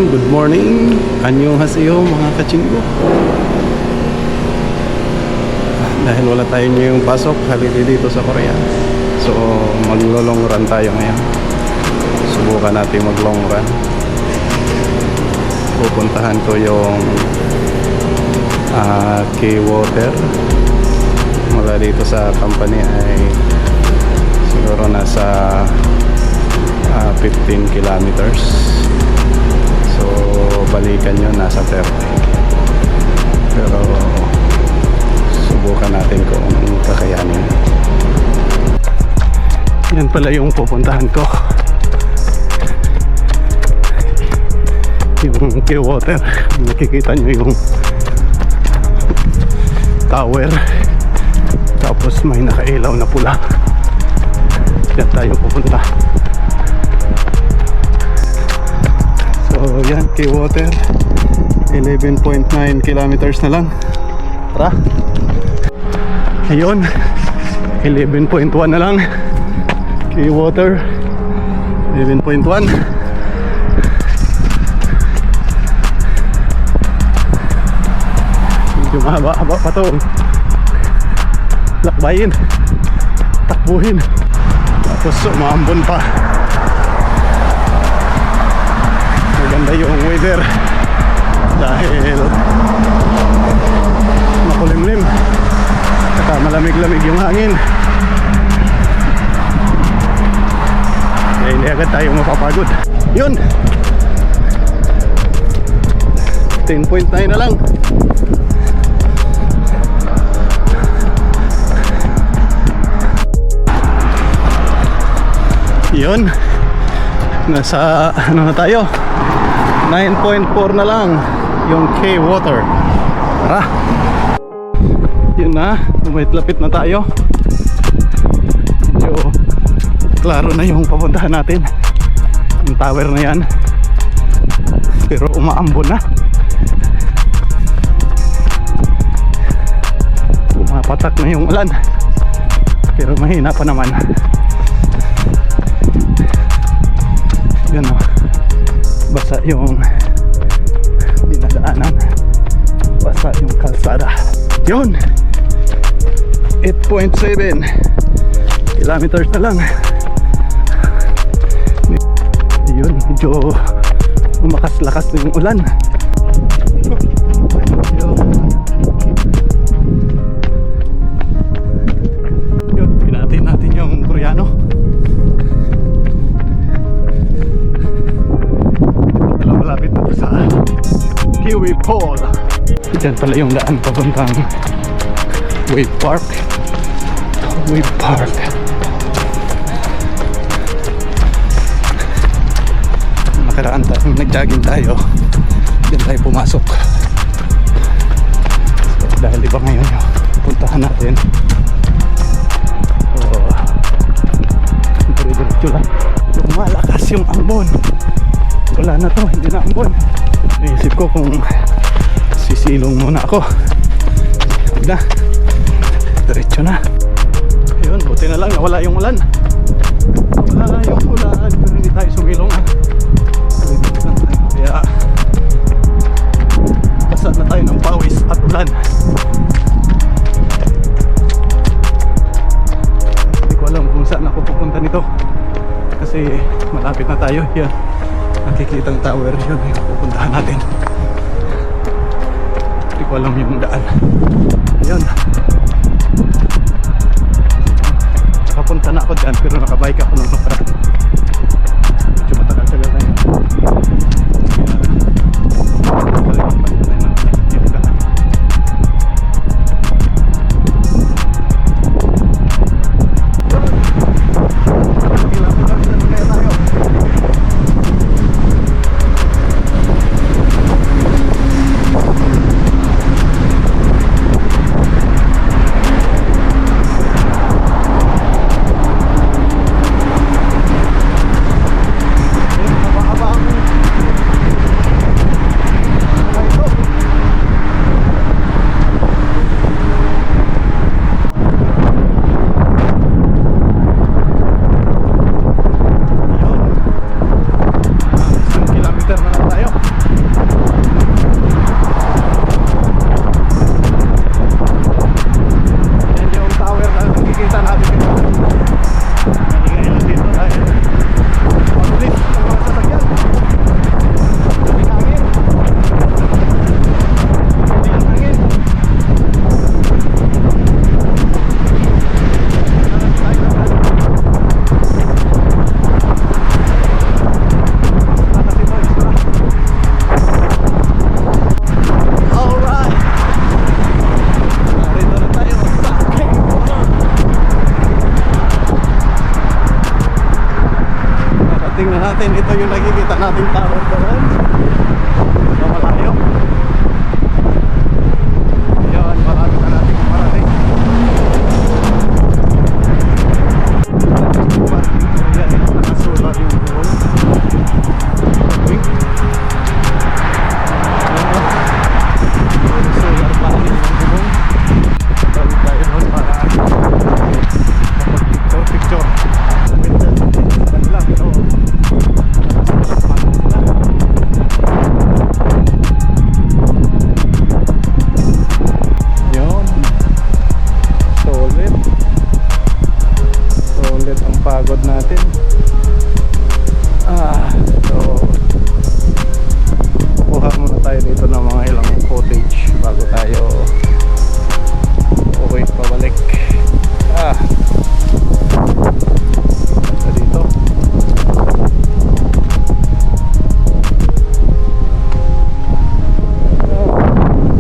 good morning. Annyeonghaseyo mga kachinggo. Dahil wala tayong ngayong pasok, holiday dito sa Korea. So mag-long run tayo ngayon. Subukan natin mag-long run. Pupuntahan ko yung K-Water. Mula dito sa company ay siguro nasa 15 kilometers. So balikan nyo nasa 30. Pero subukan natin kung kakayanin. Yan pala yung pupuntahan ko, yung K-Water. Nakikita nyo yung tower, tapos may nakailaw na pula. Yan tayo pupunta. So yan, K-Water, 11.9 kilometers na lang. Tara. Ayun, 11.1 na lang. K-Water 11.1. Medyo mahaba-haba pa to. Lakbayin, takbuhin, tapos umaambon pa. Maganda yung weather dahil makulimlim at malamig-lamig yung hangin. Kaya hindi agad tayo mapapagod. Yun, 10.9 na lang. Yun, nasa ano na tayo, 9.4 na lang yung K-Water. Tara. Yun na, lumit-lapit na tayo. Medyo klaro na yung papuntahan natin, yung tower na yan. Pero umaambon na, pumapatak na yung ulan, pero mahina pa naman. Yun o, basa yung dinadaanan, basa yung kalsada. Yun, 8.7 kilometers na lang. Yun, medyo lumakas-lakas na yung ulan. Yun, pinatid natin yung Koreano. Malapit na sa Kiwi Pool. Diyan pala yung daan papuntang Wave Park. Wave Park. Nakaraan tayo, nag-jogging tayo, diyan tayo pumasok. So, dahil iba ngayon yung pupuntahan natin, so dire-diretso lang. Malakas yung ambon. Wala na to, hindi na ambon. Naisip ko kung sisilong muna ako. Huwag na, diretso na. Ayun, buti na lang nawala yung ulan. Nawala yung ulan, pero hindi tayo sumilong kaya basa na tayo ng pawis at ulan. Hindi ko alam kung saan ako pupunta nito, kasi malapit na tayo. Yan, nakikita ang tower, yun yung pupuntahan natin. Hindi ko alam yung daan. Yun, papunta na ako dyan, pero nakabike ako ng patrap. Medyo matagal-tagal na yun. makikita natin tower doon sa malayo. Yan, marami na natin kumarating. Yan, nakasolar yung buong wing. Solar panel yung buong. Tawid tayo doon para picture kanila, pero yun, solid ang pagod natin. So kukuha muna tayo dito ng mga ilang footage bago tayo uwi pabalik. Dito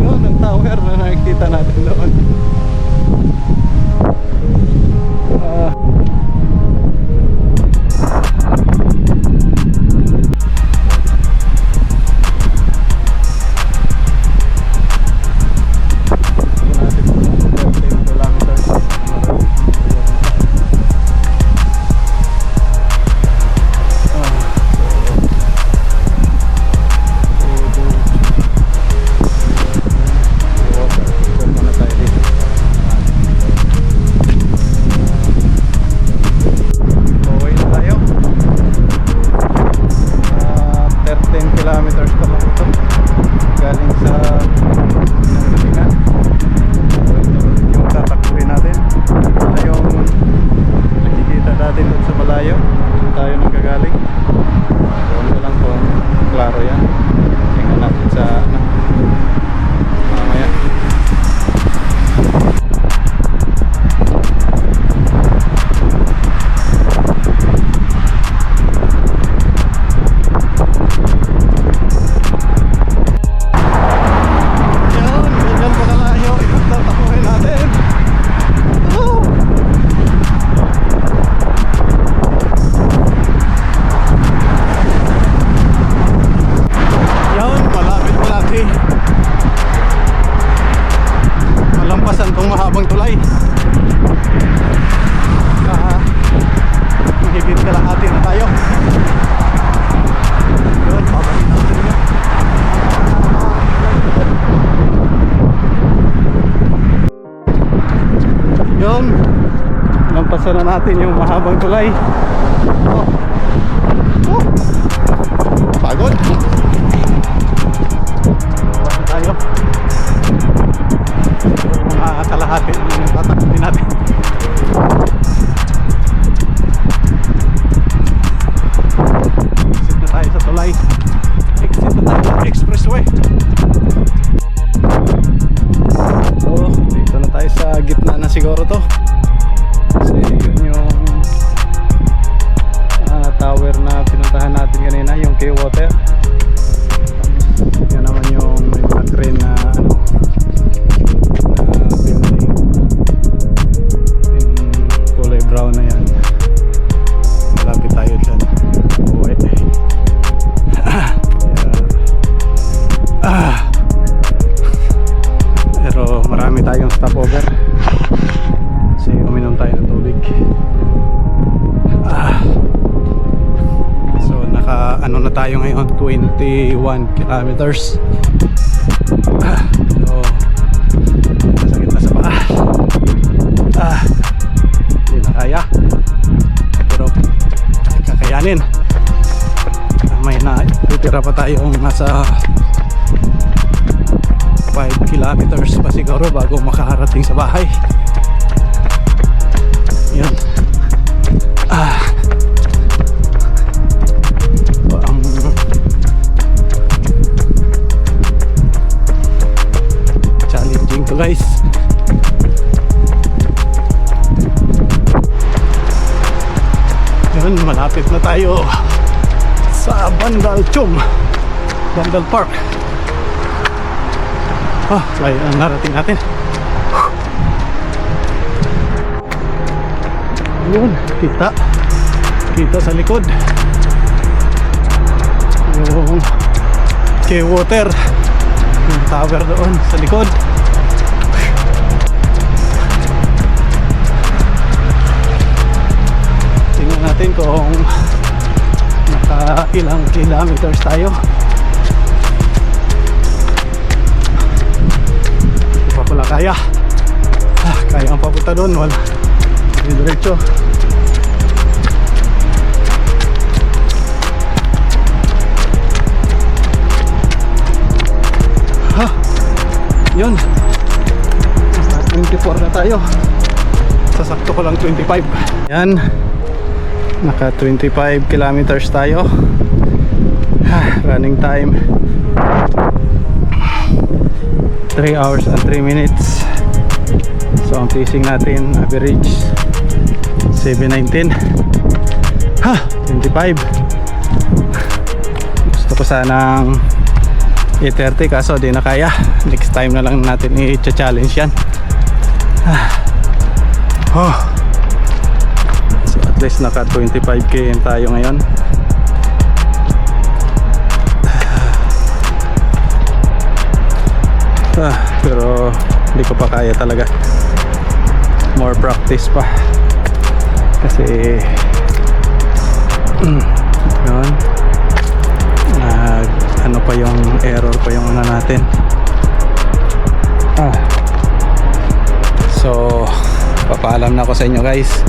yun ang tower na nakikita natin doon. Malampasan tong mahabang tulay. Higit kalahati na tayo. Yun, pabalik natin yun. Yun, lampasan na natin yung mahabang tulay. Pagod. Tayo. Kalahati yung tatakbin natin. Exit na tayo sa tulay. Exit na tayo sa expressway. So dito na tayo sa gitna na siguro to. Kasi yun yung tower na pinuntahan natin kanina, yung K-Water. Yan naman yung may mga crane na building, yung kulay brown na yan. Malapit tayo dyan uwi. Pero marami tayong stopover kasi uminom tayo ng tubig. So naka ano na tayo ngayon, 21 kilometers. So masakit na sa paa. Hindi na kaya, pero kakayanin. May na titira pa tayong nasa 5 kilometers pa siguro bago makarating sa bahay. Yun. Challenging to guys. Yun, malapit na tayo sa Bandal Park. Ay, ang narating natin. Yun, kita sa likod. yung K-Water, yung tower doon sa likod. Tingnan natin kung naka ilang kilometers tayo. Hindi pa pala kaya. Kaya ang papunta doon, wala diretso. Yun, 24 na tayo. Sasakto ko lang 25. Yan, naka 25 kilometers tayo. Running time 3 hours and 3 minutes. So ang pacing natin average 7:19. 25. Gusto ko sanang 8:30 kaso di na kaya. Next time na lang natin i-challenge yan. So at least naka 25 km tayo ngayon. Pero hindi ko pa kaya talaga. More practice pa. Kasi yun, ano pa yung error pa yung ano natin. So papaalam na ako sa inyo guys.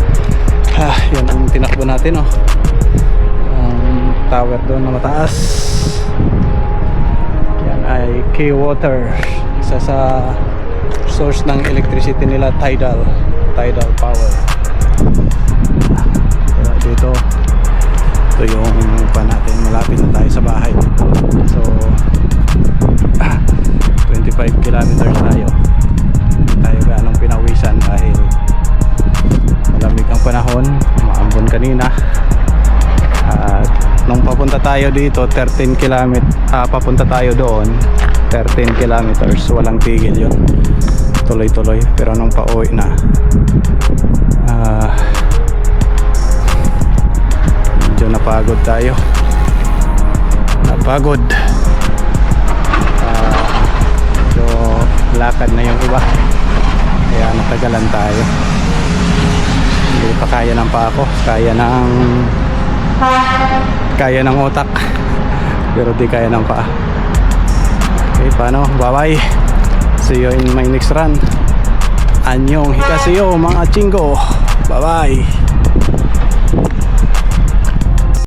Yan ang tinakbo natin, oh. Tower doon na mataas. Yan ay K-Water, isa sa source ng electricity nila, tidal power. Kaya dito, ito yung pa natin, malapit na tayo sa bahay. So 25 kilometers tayo. Tayo ganong pinawisan dahil malamig ang panahon, maambon kanina. At nung papunta tayo dito 13 papunta tayo doon 13 kilometers, walang tigil yun, tuloy-tuloy. Pero nung pauwi na, medyo napagod tayo, so lakad na yung iba, kaya natagalan tayo. Hindi pa kaya ng pako, kaya ng otak, pero di kaya ng paa. Okay, paano? Bye bye, see you in my next run. Anyong hikasiyo mga chingo, bye bye.